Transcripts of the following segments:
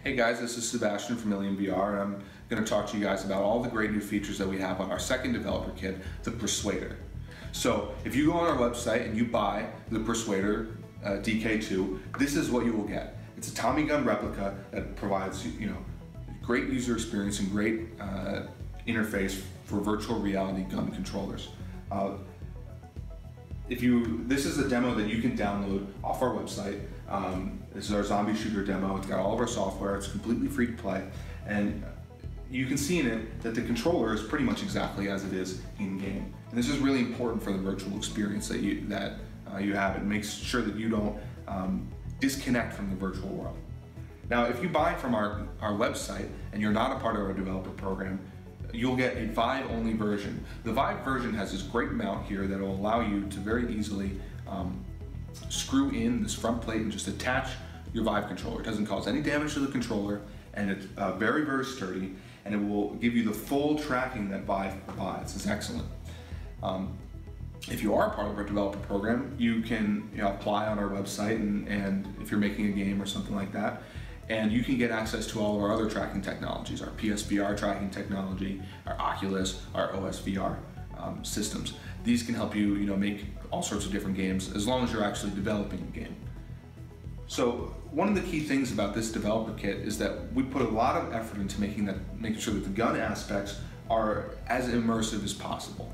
Hey guys, this is Sebastian from Ilium VR, and I'm going to talk to you guys about all the great new features that we have on our second developer kit, the Persuader. So if you go on our website and you buy the Persuader DK2, this is what you will get. It's a Tommy gun replica that provides great user experience and great interface for virtual reality gun controllers. This is a demo that you can download off our website. This is our zombie shooter demo. It's got all of our software. It's completely free to play, and you can see in it that the controller is pretty much exactly as it is in game. And this is really important for the virtual experience that you have. It makes sure that you don't disconnect from the virtual world. Now, if you buy from our website and you're not a part of our developer program, you'll get a Vive-only version. The Vive version has this great mount here that will allow you to very easily screw in this front plate and just attach your Vive controller. It doesn't cause any damage to the controller, and it's very, very sturdy, and it will give you the full tracking that Vive provides. It's excellent. If you are part of our developer program, you can apply on our website, and if you're making a game or something like that, and you can get access to all of our other tracking technologies, our PSVR tracking technology, our Oculus, our OSVR systems. These can help you, make all sorts of different games as long as you're actually developing a game. So one of the key things about this developer kit is that we put a lot of effort into making sure that the gun aspects are as immersive as possible.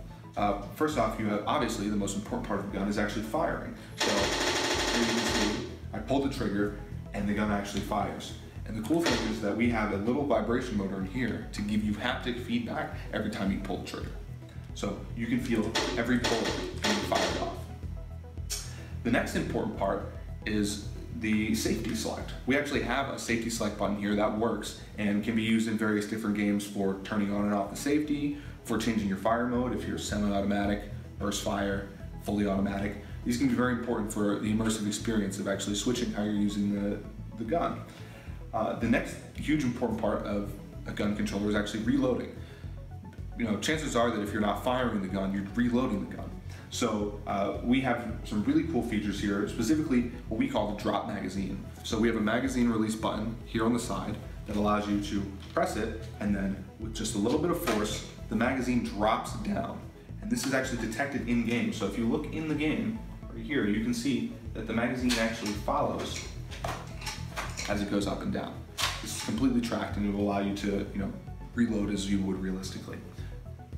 First off, you have obviously the most important part of the gun is actually firing. So here you can see I pulled the trigger and the gun actually fires. And the cool thing is that we have a little vibration motor in here to give you haptic feedback every time you pull the trigger. So you can feel every pull being fired off. The next important part is the safety select. We actually have a safety select button here that works and can be used in various different games for turning on and off the safety, for changing your fire mode if you're semi-automatic, burst fire, fully automatic. These can be very important for the immersive experience of actually switching how you're using the gun. The next huge important part of a gun controller is actually reloading. Chances are that if you're not firing the gun, you're reloading the gun. So we have some really cool features here, specifically what we call the drop magazine. So we have a magazine release button here on the side that allows you to press it, and then with just a little bit of force, the magazine drops down. And this is actually detected in game. So if you look in the game, right here, you can see that the magazine actually follows as it goes up and down. This is completely tracked, and it will allow you to reload as you would realistically.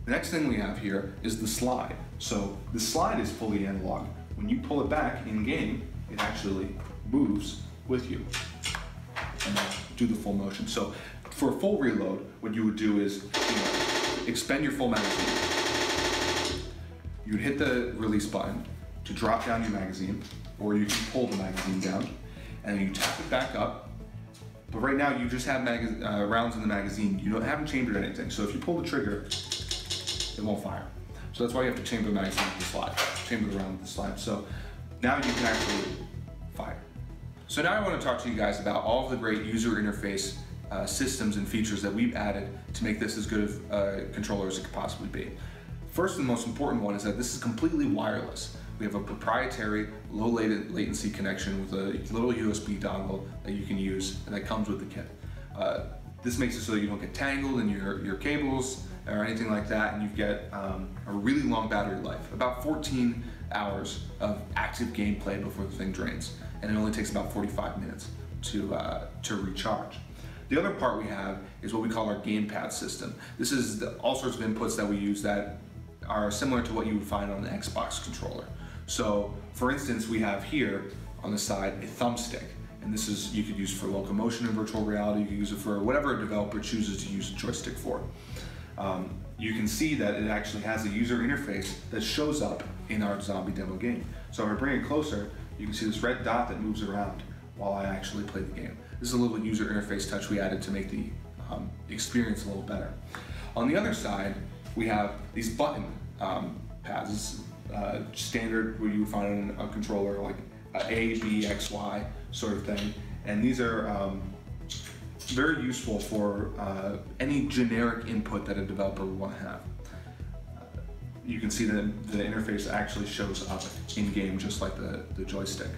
The next thing we have here is the slide. So the slide is fully analog. When you pull it back in game, it actually moves with you and do the full motion. So for a full reload, what you would do is expend your full magazine. You would hit the release button to drop down your magazine, or you can pull the magazine down, and then you tap it back up. But right now you just have rounds in the magazine. You haven't chambered anything. So if you pull the trigger, it won't fire. So that's why you have to chamber the magazine with the slide, chamber the round with the slide. So now you can actually fire. So now I want to talk to you guys about all of the great user interface systems and features that we've added to make this as good of a controller as it could possibly be. First and most important one is that this is completely wireless. We have a proprietary low latency connection with a little USB dongle that you can use, and that comes with the kit. This makes it so that you don't get tangled in your cables or anything like that, and you get a really long battery life, about 14 hours of active gameplay before the thing drains, and it only takes about 45 minutes to recharge. The other part we have is what we call our Gamepad system. This is all sorts of inputs that we use that are similar to what you would find on an Xbox controller. So, for instance, we have here on the side a thumbstick, and this is you could use for locomotion in virtual reality. You can use it for whatever a developer chooses to use a joystick for. You can see that it actually has a user interface that shows up in our zombie demo game. So if I bring it closer, you can see this red dot that moves around while I actually play the game. This is a little user interface touch we added to make the experience a little better. On the other side, we have these button pads. Standard where you would find on a controller, like A, B, X, Y sort of thing. And these are very useful for any generic input that a developer would want to have. You can see that the interface actually shows up in game just like the joystick.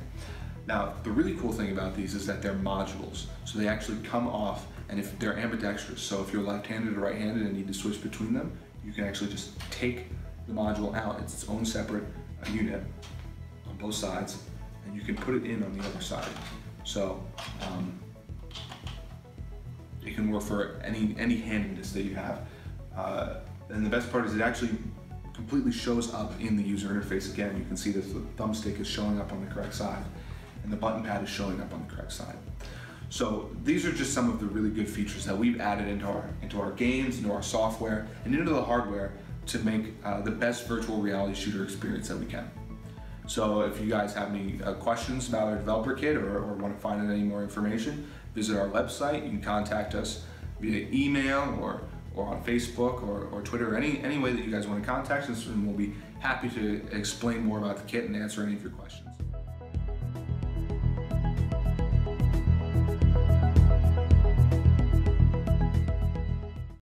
Now, the really cool thing about these is that they're modules. So they actually come off, and if they're ambidextrous, so if you're left-handed or right-handed and need to switch between them, you can actually just take the module out. It's its own separate unit on both sides, and you can put it in on the other side. So it can work for any handedness that you have. And the best part is it actually completely shows up in the user interface. Again, you can see that the thumbstick is showing up on the correct side, and the button pad is showing up on the correct side. So these are just some of the really good features that we've added into our games, into our software, and into the hardware to make the best virtual reality shooter experience that we can. So if you guys have any questions about our developer kit or want to find out any more information, visit our website. You can contact us via email or on Facebook or Twitter, any way that you guys want to contact us, and we'll be happy to explain more about the kit and answer any of your questions.